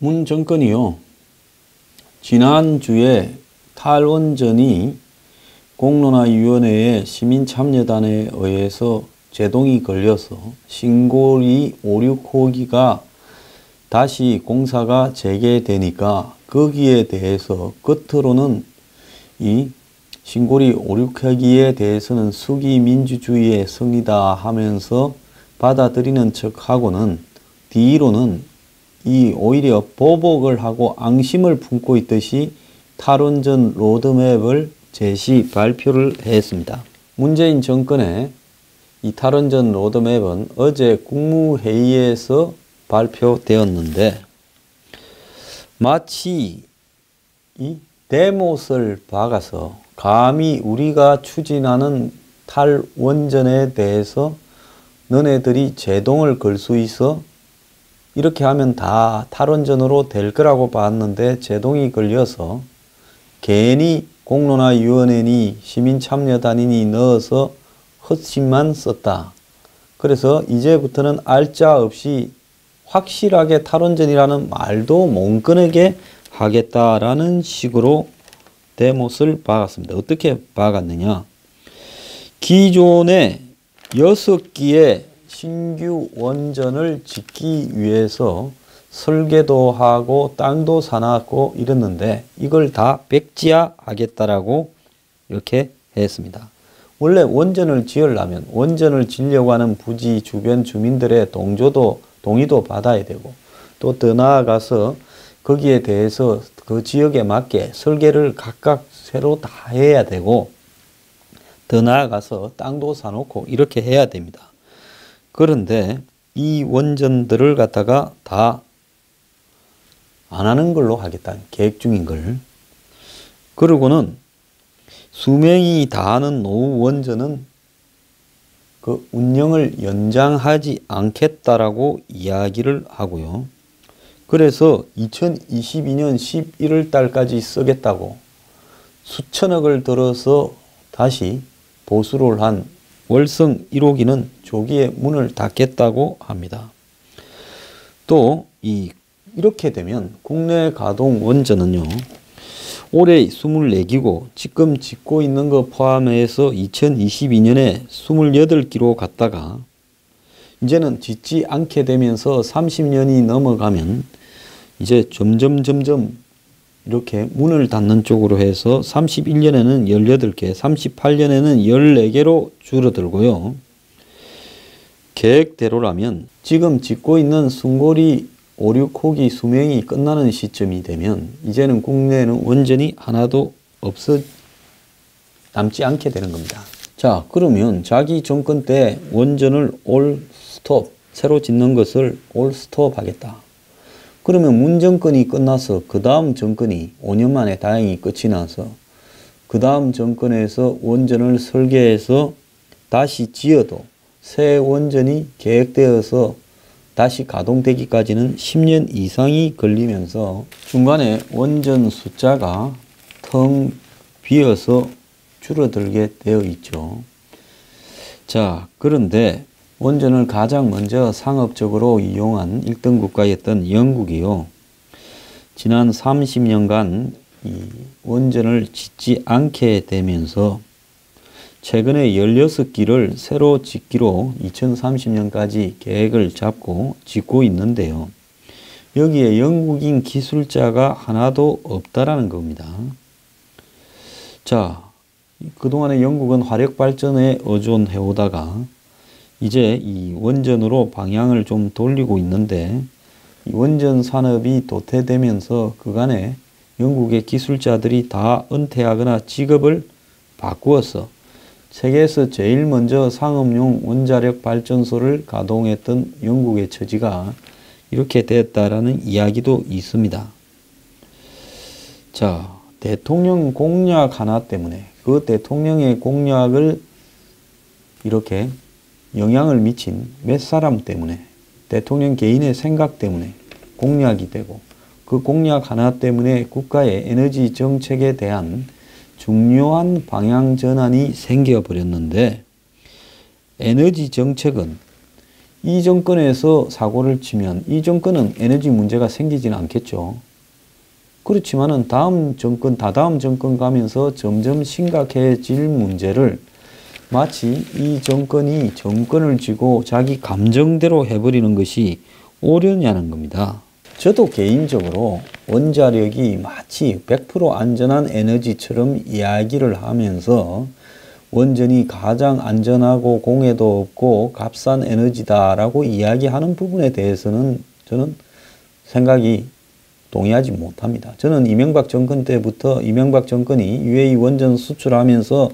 문 정권이요, 지난주에 탈원전이 공론화위원회의 시민참여단에 의해서 제동이 걸려서 신고리 5, 6호기가 다시 공사가 재개되니까 거기에 대해서 겉으로는 이 신고리 5, 6호기에 대해서는 수기민주주의의 성이다 하면서 받아들이는 척하고는 뒤로는 이 오히려 보복을 하고 앙심을 품고 있듯이 탈원전 로드맵을 제시 발표를 했습니다. 문재인 정권의 이 탈원전 로드맵은 어제 국무회의에서 발표되었는데 마치 이 대못을 박아서 감히 우리가 추진하는 탈원전에 대해서 너네들이 제동을 걸 수 있어? 이렇게 하면 다 탈원전으로 될 거라고 봤는데 제동이 걸려서 괜히 공론화위원회니 시민참여단이니 넣어서 헛심만 썼다. 그래서 이제부터는 알짜 없이 확실하게 탈원전이라는 말도 못 꺼내게 하겠다라는 식으로 대못을 박았습니다. 어떻게 박았느냐? 기존에 6기의 신규 원전을 짓기 위해서 설계도 하고 땅도 사놨고 이랬는데 이걸 다 백지화하겠다라고 이렇게 했습니다. 원래 원전을 지으려면 원전을 지으려고 하는 부지 주변 주민들의 동의도 받아야 되고 또 더 나아가서 거기에 대해서 그 지역에 맞게 설계를 각각 새로 다 해야 되고 더 나아가서 땅도 사놓고 이렇게 해야 됩니다. 그런데 이 원전들을 갖다가 다 안 하는 걸로 하겠다는 계획 중인 걸. 그러고는 수명이 다하는 노후 원전은 그 운영을 연장하지 않겠다라고 이야기를 하고요. 그래서 2022년 11월 달까지 쓰겠다고 수천억을 들어서 다시 보수를 한 월성 1호기는 조기에 문을 닫겠다고 합니다. 또 이렇게 되면 국내 가동 원전은요, 올해 24기고 지금 짓고 있는 거 포함해서 2022년에 28기로 갔다가 이제는 짓지 않게 되면서 30년이 넘어가면 이제 점점 이렇게 문을 닫는 쪽으로 해서 31년에는 18개, 38년에는 14개로 줄어들고요. 계획대로라면 지금 짓고 있는 순고리 5, 6호기 수명이 끝나는 시점이 되면 이제는 국내에는 원전이 하나도 남지 않게 되는 겁니다. 자, 그러면 자기 정권 때 원전을 올 스톱, 새로 짓는 것을 올 스톱 하겠다. 그러면 문 정권이 끝나서 그 다음 정권이 5년 만에 다행히 끝이 나서 그 다음 정권에서 원전을 설계해서 다시 지어도 새 원전이 계획되어서 다시 가동되기까지는 10년 이상이 걸리면서 중간에 원전 숫자가 텅 비어서 줄어들게 되어 있죠. 자, 그런데 원전을 가장 먼저 상업적으로 이용한 1등 국가였던 영국이요, 지난 30년간 이 원전을 짓지 않게 되면서 최근에 16기를 새로 짓기로 2030년까지 계획을 잡고 짓고 있는데요. 여기에 영국인 기술자가 하나도 없다라는 겁니다. 자, 그동안에 영국은 화력발전에 의존해 오다가 이제 이 원전으로 방향을 좀 돌리고 있는데 이 원전 산업이 도태되면서 그간에 영국의 기술자들이 다 은퇴하거나 직업을 바꾸어서 세계에서 제일 먼저 상업용 원자력 발전소를 가동했던 영국의 처지가 이렇게 됐다라는 이야기도 있습니다. 자, 대통령 공약 하나 때문에 그 대통령의 공약을 이렇게 영향을 미친 몇 사람 때문에 대통령 개인의 생각 때문에 공약이 되고 그 공약 하나 때문에 국가의 에너지 정책에 대한 중요한 방향 전환이 생겨버렸는데 에너지 정책은 이 정권에서 사고를 치면 이 정권은 에너지 문제가 생기지는 않겠죠. 그렇지만은 다음 정권, 다다음 정권 가면서 점점 심각해질 문제를 마치 이 정권이 정권을 쥐고 자기 감정대로 해버리는 것이 옳으냐는 겁니다. 저도 개인적으로 원자력이 마치 100% 안전한 에너지처럼 이야기를 하면서 원전이 가장 안전하고 공해도 없고 값싼 에너지다라고 이야기하는 부분에 대해서는 저는 생각이 동의하지 못합니다. 저는 이명박 정권 때부터 이명박 정권이 UAE 원전 수출하면서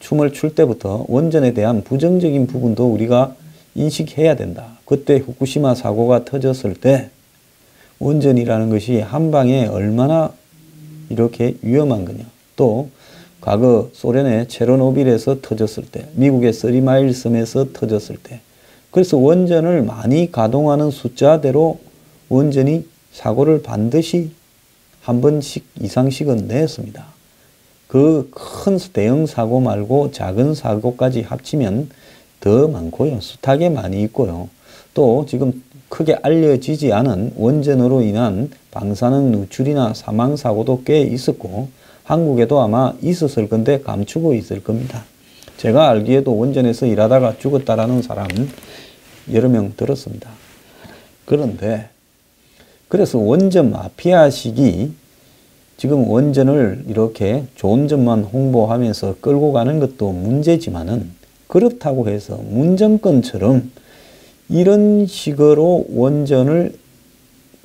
춤을 출 때부터 원전에 대한 부정적인 부분도 우리가 인식해야 된다. 그때 후쿠시마 사고가 터졌을 때 원전이라는 것이 한 방에 얼마나 이렇게 위험한 거냐. 또 과거 소련의 체르노빌에서 터졌을 때, 미국의 쓰리마일 섬에서 터졌을 때, 그래서 원전을 많이 가동하는 숫자대로 원전이 사고를 반드시 한 번씩 이상씩은 냈습니다. 그 큰 대형 사고 말고 작은 사고까지 합치면 더 많고요. 숱하게 많이 있고요. 또 지금 크게 알려지지 않은 원전으로 인한 방사능 누출이나 사망사고도 꽤 있었고 한국에도 아마 있었을 건데 감추고 있을 겁니다. 제가 알기에도 원전에서 일하다가 죽었다라는 사람 여러 명 들었습니다. 그런데 그래서 원전 마피아식이 지금 원전을 이렇게 좋은 점만 홍보하면서 끌고 가는 것도 문제지만은 그렇다고 해서 문정권처럼 이런 식으로 원전을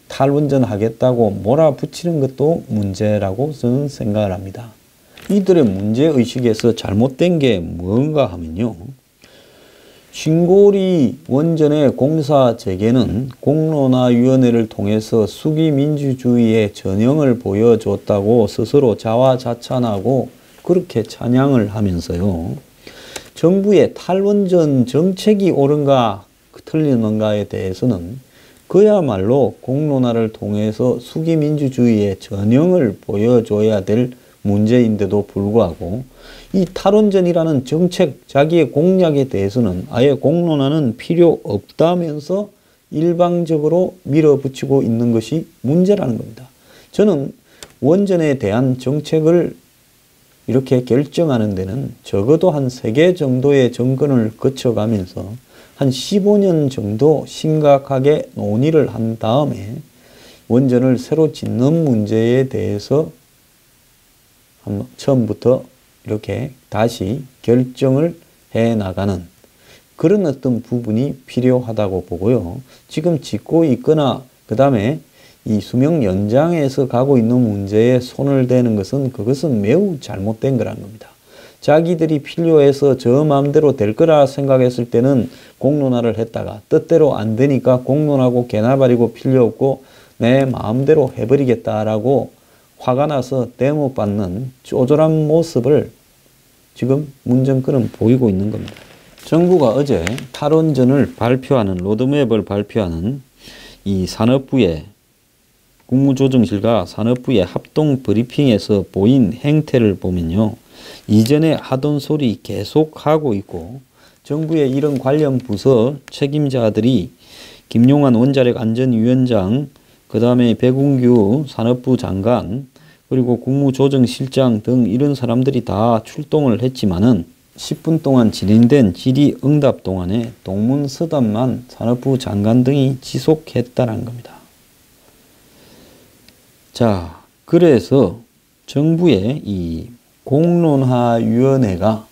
탈원전하겠다고 몰아붙이는 것도 문제라고 저는 생각을 합니다. 이들의 문제의식에서 잘못된 게 뭔가 하면요. 신고리 원전의 공사 재개는 공론화위원회를 통해서 수기민주주의의 전형을 보여줬다고 스스로 자화자찬하고 그렇게 찬양을 하면서요. 정부의 탈원전 정책이 옳은가 틀리는가에 대해서는 그야말로 공론화를 통해서 수기민주주의의 전형을 보여줘야 될 문제인데도 불구하고 이 탈원전이라는 정책, 자기의 공약에 대해서는 아예 공론화는 필요 없다면서 일방적으로 밀어붙이고 있는 것이 문제라는 겁니다. 저는 원전에 대한 정책을 이렇게 결정하는 데는 적어도 한 3개 정도의 정권을 거쳐가면서 한 15년 정도 심각하게 논의를 한 다음에 원전을 새로 짓는 문제에 대해서 처음부터 이렇게 다시 결정을 해 나가는 그런 어떤 부분이 필요하다고 보고요. 지금 짓고 있거나 그 다음에 이 수명 연장에서 가고 있는 문제에 손을 대는 것은 그것은 매우 잘못된 거라는 겁니다. 자기들이 필요해서 저 마음대로 될 거라 생각했을 때는 공론화를 했다가 뜻대로 안 되니까 공론하고 개나발이고 필요 없고 내 마음대로 해버리겠다라고 화가 나서 대못받는 쪼졸한 모습을 지금 문정권은 보이고 있는 겁니다. 정부가 어제 탈원전을 발표하는 로드맵을 발표하는 이 산업부의 국무조정실과 산업부의 합동 브리핑에서 보인 행태를 보면요. 이전에 하던 소리 계속 하고 있고 정부의 이런 관련 부서 책임자들이 김용환 원자력안전위원장, 그 다음에 백운규 산업부 장관, 그리고 국무조정실장 등 이런 사람들이 다 출동을 했지만은 10분 동안 진행된 질의응답 동안에 동문서답만 산업부 장관 등이 지속했다는 겁니다. 자, 그래서 정부의 이 공론화위원회가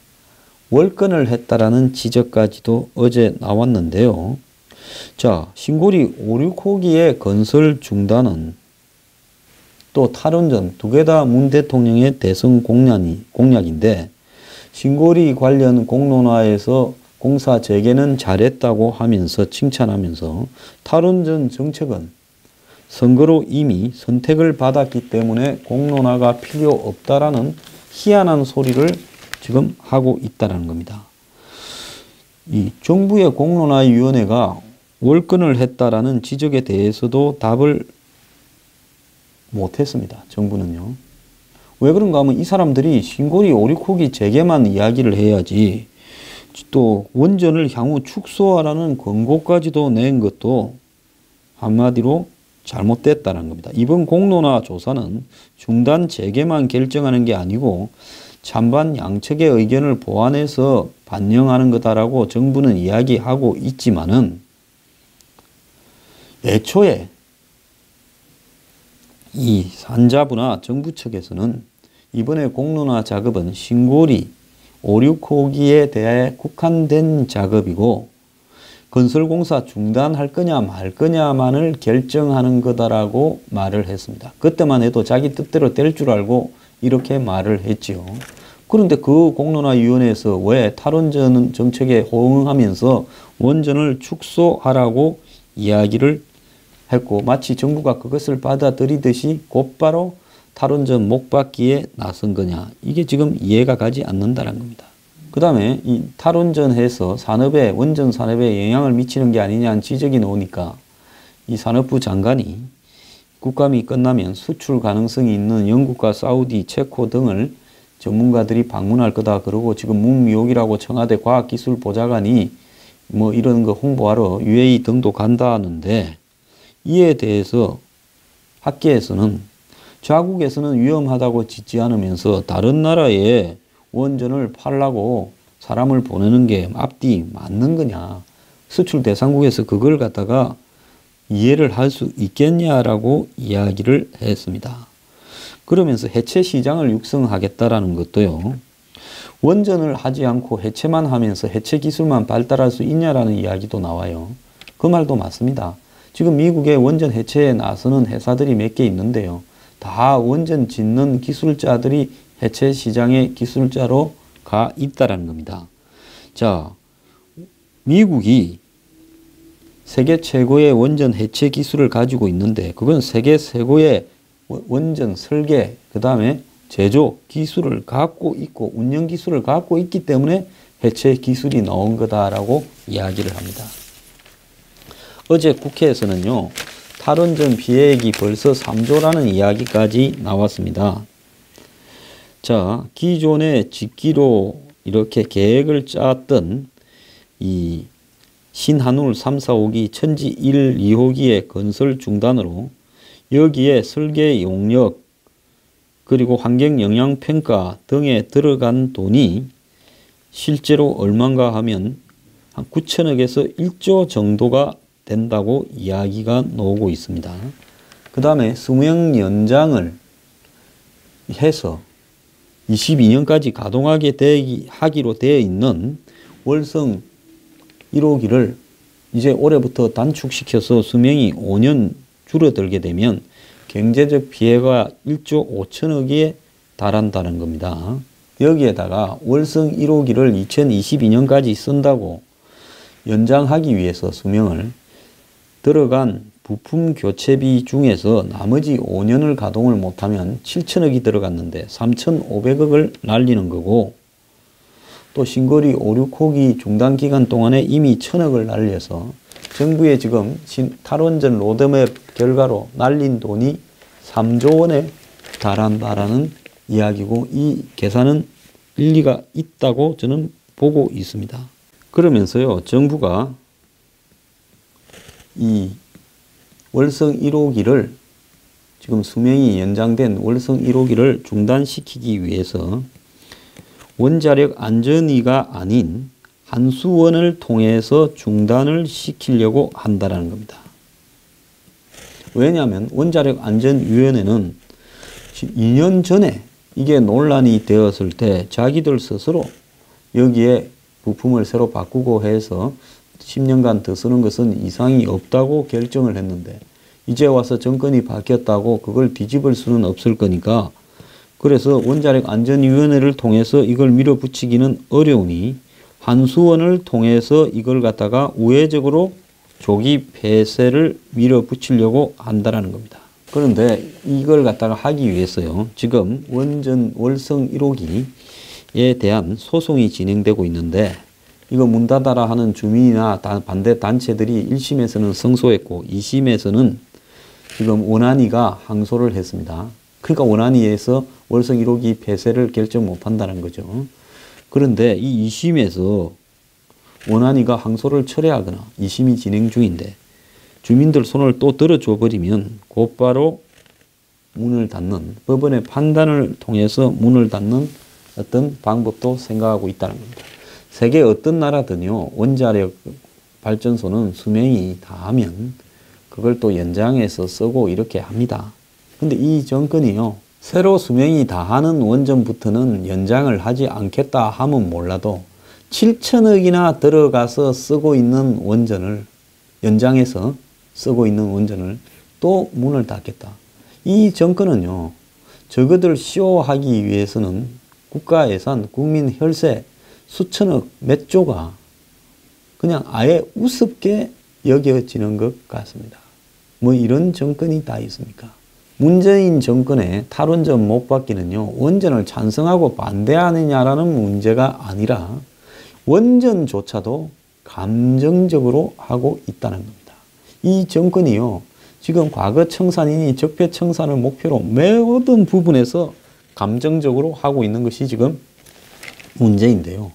월권을 했다라는 지적까지도 어제 나왔는데요. 자, 신고리 5, 6호기의 건설 중단은 또 탈원전 두 개 다 문 대통령의 대선 공약인데 신고리 관련 공론화에서 공사 재개는 잘했다고 하면서 칭찬하면서 탈원전 정책은 선거로 이미 선택을 받았기 때문에 공론화가 필요 없다라는 희한한 소리를 지금 하고 있다는 겁니다. 이 정부의 공론화위원회가 월권을 했다라는 지적에 대해서도 답을 못했습니다. 정부는요. 왜 그런가 하면 이 사람들이 신고리 5, 6호기 재개만 이야기를 해야지 또 원전을 향후 축소하라는 권고까지도 낸 것도 한마디로 잘못됐다는 겁니다. 이번 공론화 조사는 중단 재개만 결정하는 게 아니고 찬반 양측의 의견을 보완해서 반영하는 거다라고 정부는 이야기하고 있지만은 애초에 이 산자부나 정부 측에서는 이번에 공론화 작업은 신고리 5, 6호기에 대해 국한된 작업이고 건설공사 중단할 거냐 말 거냐만을 결정하는 거다라고 말을 했습니다. 그때만 해도 자기 뜻대로 될 줄 알고 이렇게 말을 했지요. 그런데 그 공론화위원회에서 왜 탈원전 정책에 호응하면서 원전을 축소하라고 이야기를 했고 마치 정부가 그것을 받아들이듯이 곧바로 탈원전 목받기에 나선 거냐. 이게 지금 이해가 가지 않는다는 겁니다. 그 다음에 이 탈원전해서 산업에, 원전 산업에 영향을 미치는 게 아니냐는 지적이 나오니까 이 산업부 장관이 국감이 끝나면 수출 가능성이 있는 영국과 사우디, 체코 등을 전문가들이 방문할 거다. 그러고 지금 문미옥이라고 청와대 과학기술보좌관이 뭐 이런 거 홍보하러 UAE 등도 간다 하는데 이에 대해서 학계에서는 자국에서는 위험하다고 짓지 않으면서 다른 나라에 원전을 팔라고 사람을 보내는 게 앞뒤 맞는 거냐. 수출 대상국에서 그걸 갖다가 이해를 할 수 있겠냐라고 이야기를 했습니다. 그러면서 해체 시장을 육성하겠다라는 것도요. 원전을 하지 않고 해체만 하면서 해체 기술만 발달할 수 있냐라는 이야기도 나와요. 그 말도 맞습니다. 지금 미국의 원전 해체에 나서는 회사들이 몇 개 있는데요. 다 원전 짓는 기술자들이 해체 시장의 기술자로 가 있다라는 겁니다. 자, 미국이 세계 최고의 원전 해체 기술을 가지고 있는데 그건 세계 최고의 원전 설계, 그 다음에 제조 기술을 갖고 있고 운영 기술을 갖고 있기 때문에 해체 기술이 나온 거다라고 이야기를 합니다. 어제 국회에서는요. 탈원전 피해액이 벌써 3조라는 이야기까지 나왔습니다. 자, 기존에 짓기로 이렇게 계획을 짰던 이 신한울 3, 4, 5기, 천지 1, 2호기의 건설 중단으로 여기에 설계 용역 그리고 환경영향평가 등에 들어간 돈이 실제로 얼마인가 하면 한 9천억에서 1조 정도가 된다고 이야기가 나오고 있습니다. 그 다음에 수명 연장을 해서 22년까지 하기로 되어 있는 월성 1호기를 이제 올해부터 단축시켜서 수명이 5년 줄어들게 되면 경제적 피해가 1조 5천억에 달한다는 겁니다. 여기에다가 월성 1호기를 2022년까지 쓴다고 연장하기 위해서 수명을 들어간 부품 교체비 중에서 나머지 5년을 가동을 못하면 7천억이 들어갔는데 3,500억을 날리는 거고 또 신고리 5, 6호기 중단 기간 동안에 이미 1,000억을 날려서 정부의 지금 탈원전 로드맵 결과로 날린 돈이 3조 원에 달한다라는 이야기고 이 계산은 일리가 있다고 저는 보고 있습니다. 그러면서요, 정부가 이 월성 1호기를 지금 수명이 연장된 월성 1호기를 중단시키기 위해서 원자력 안전위가 아닌 한수원을 통해서 중단을 시키려고 한다는 겁니다. 왜냐하면 원자력 안전위원회는 2년 전에 이게 논란이 되었을 때 자기들 스스로 여기에 부품을 새로 바꾸고 해서 10년간 더 쓰는 것은 이상이 없다고 결정을 했는데 이제 와서 정권이 바뀌었다고 그걸 뒤집을 수는 없을 거니까 그래서 원자력 안전위원회를 통해서 이걸 밀어붙이기는 어려우니 한수원을 통해서 이걸 갖다가 우회적으로 조기 폐쇄를 밀어붙이려고 한다라는 겁니다. 그런데 이걸 갖다가 하기 위해서요. 지금 원전 월성 1호기에 대한 소송이 진행되고 있는데 이거 문 닫아라 하는 주민이나 반대 단체들이 1심에서는 승소했고 2심에서는 지금 원안위가 항소를 했습니다. 그러니까 원안위에서 월성 1호기 폐쇄를 결정 못한다는 거죠. 그런데 이 2심에서 원안위가 항소를 철회하거나 2심이 진행 중인데 주민들 손을 또 들어줘 버리면 곧바로 문을 닫는, 법원의 판단을 통해서 문을 닫는 어떤 방법도 생각하고 있다는 겁니다. 세계 어떤 나라든요, 원자력 발전소는 수명이 다하면 그걸 또 연장해서 쓰고 이렇게 합니다. 근데 이 정권이요, 새로 수명이 다하는 원전부터는 연장을 하지 않겠다 하면 몰라도 7천억이나 들어가서 쓰고 있는 원전을, 연장해서 쓰고 있는 원전을 또 문을 닫겠다. 이 정권은요, 저거들 쇼하기 위해서는 국가 예산, 국민 혈세 수천억 몇 조가 그냥 아예 우습게 여겨지는 것 같습니다. 뭐 이런 정권이 다 있습니까? 문재인 정권의 탈원전 못 받기는요, 원전을 찬성하고 반대하느냐라는 문제가 아니라 원전조차도 감정적으로 하고 있다는 겁니다. 이 정권이요, 지금 과거 청산이니 적폐 청산을 목표로 모든 부분에서 감정적으로 하고 있는 것이 지금 문제인데요.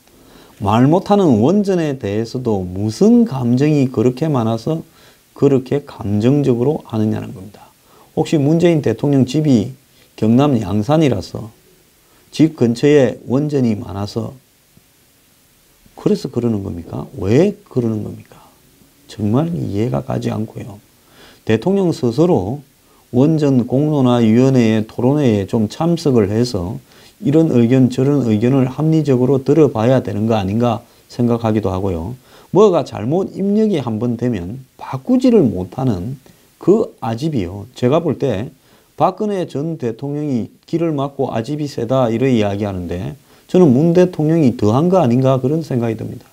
말 못하는 원전에 대해서도 무슨 감정이 그렇게 많아서 그렇게 감정적으로 하느냐는 겁니다. 혹시 문재인 대통령 집이 경남 양산이라서 집 근처에 원전이 많아서 그래서 그러는 겁니까? 왜 그러는 겁니까? 정말 이해가 가지 않고요. 대통령 스스로 원전 공론화위원회의 토론회에 좀 참석을 해서 이런 의견 저런 의견을 합리적으로 들어봐야 되는 거 아닌가 생각하기도 하고요. 뭐가 잘못 입력이 한번 되면 바꾸지를 못하는 그 아집이요. 제가 볼 때 박근혜 전 대통령이 길을 막고 아집이 세다 이런 이야기하는데 저는 문 대통령이 더한 거 아닌가 그런 생각이 듭니다.